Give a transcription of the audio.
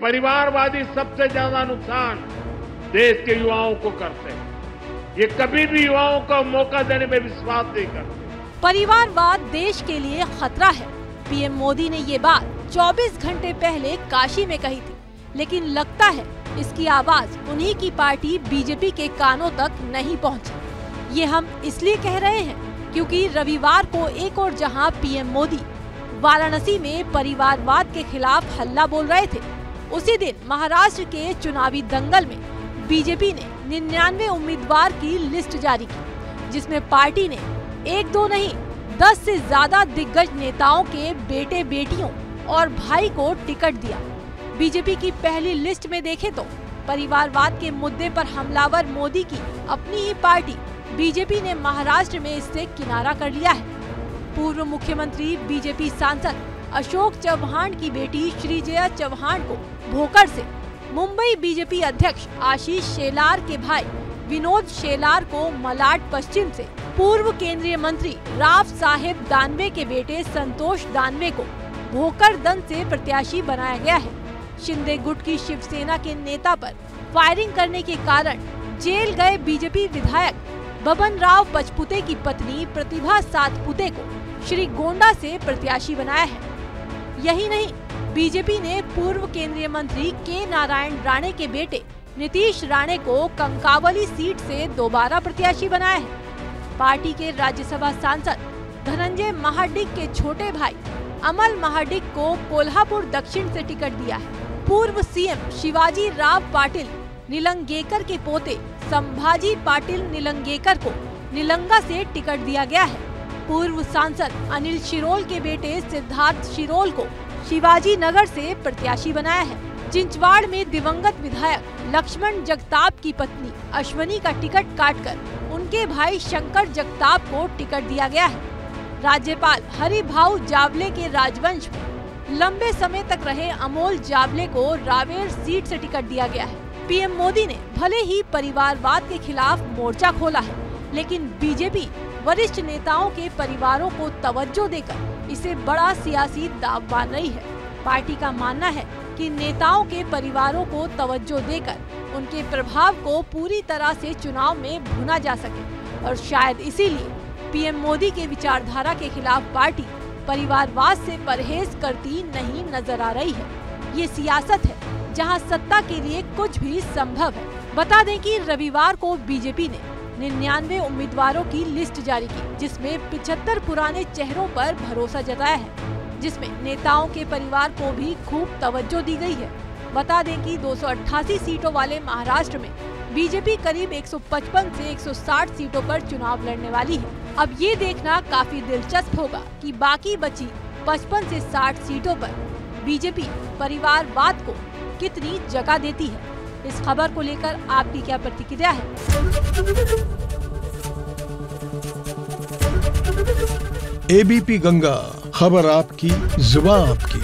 परिवारवादी सबसे ज्यादा नुकसान देश के युवाओं को करते हैं। ये कभी भी युवाओं को मौका देने में विश्वास नहीं करते। परिवारवाद देश के लिए खतरा है। पीएम मोदी ने ये बात 24 घंटे पहले काशी में कही थी, लेकिन लगता है इसकी आवाज उन्हीं की पार्टी बीजेपी के कानों तक नहीं पहुंची। ये हम इसलिए कह रहे हैं क्योंकि रविवार को एक और जहां पीएम मोदी वाराणसी में परिवारवाद के खिलाफ हल्ला बोल रहे थे, उसी दिन महाराष्ट्र के चुनावी दंगल में बीजेपी ने 99 उम्मीदवार की लिस्ट जारी की, जिसमें पार्टी ने 1-2 नहीं 10 से ज्यादा दिग्गज नेताओं के बेटे बेटियों और भाई को टिकट दिया। बीजेपी की पहली लिस्ट में देखें तो परिवारवाद के मुद्दे पर हमलावर मोदी की अपनी ही पार्टी बीजेपी ने महाराष्ट्र में इससे किनारा कर लिया है। पूर्व मुख्यमंत्री बीजेपी सांसद अशोक चव्हाण की बेटी श्रीजया चव्हाण को भोकर से, मुंबई बीजेपी अध्यक्ष आशीष शेलार के भाई विनोद शेलार को मलाड पश्चिम से, पूर्व केंद्रीय मंत्री राव साहेब दानवे के बेटे संतोष दानवे को भोकरदन से प्रत्याशी बनाया गया है। शिंदे गुट की शिवसेना के नेता पर फायरिंग करने के कारण जेल गए बीजेपी विधायक बबन राव पचपुते की पत्नी प्रतिभा सातपुते को श्रीगोंडा से प्रत्याशी बनाया है। यही नहीं, बीजेपी ने पूर्व केंद्रीय मंत्री के नारायण राणे के बेटे नीतीश राणे को कंकावली सीट से दोबारा प्रत्याशी बनाया है। पार्टी के राज्यसभा सांसद धनंजय महाडिक के छोटे भाई अमल महाडिक को कोल्हापुर दक्षिण से टिकट दिया है। पूर्व सीएम शिवाजी राव पाटिल निलंगेकर के पोते संभाजी पाटिल निलंगेकर को निलंगा से टिकट दिया गया है। पूर्व सांसद अनिल शिरोल के बेटे सिद्धार्थ शिरोल को शिवाजी नगर से प्रत्याशी बनाया है। चिंचवाड़ में दिवंगत विधायक लक्ष्मण जगताप की पत्नी अश्वनी का टिकट काटकर उनके भाई शंकर जगताप को टिकट दिया गया है। राज्यपाल हरिभाऊ जावले के राजवंश में लंबे समय तक रहे अमोल जावले को रावेर सीट से टिकट दिया गया है। पीएम मोदी ने भले ही परिवारवाद के खिलाफ मोर्चा खोला है, लेकिन बीजेपी वरिष्ठ नेताओं के परिवारों को तवज्जो देकर इसे बड़ा सियासी दांव बांध रही है। पार्टी का मानना है कि नेताओं के परिवारों को तवज्जो देकर उनके प्रभाव को पूरी तरह से चुनाव में भुना जा सके, और शायद इसीलिए पीएम मोदी के विचारधारा के खिलाफ पार्टी परिवारवाद से परहेज करती नहीं नजर आ रही है। ये सियासत है जहां सत्ता के लिए कुछ भी संभव है। बता दें कि रविवार को बीजेपी ने 99 उम्मीदवारों की लिस्ट जारी की, जिसमें 75 पुराने चेहरों पर भरोसा जताया है, जिसमें नेताओं के परिवार को भी खूब तवज्जो दी गई है। बता दें कि 288 सीटों वाले महाराष्ट्र में बीजेपी करीब 155 से 160 सीटों पर चुनाव लड़ने वाली है। अब ये देखना काफी दिलचस्प होगा कि बाकी बची 55 से 60 सीटों पर बीजेपी परिवारवाद को कितनी जगह देती है। इस खबर को लेकर आपकी क्या प्रतिक्रिया है? एबीपी गंगा, खबर आपकी, जुबान आपकी।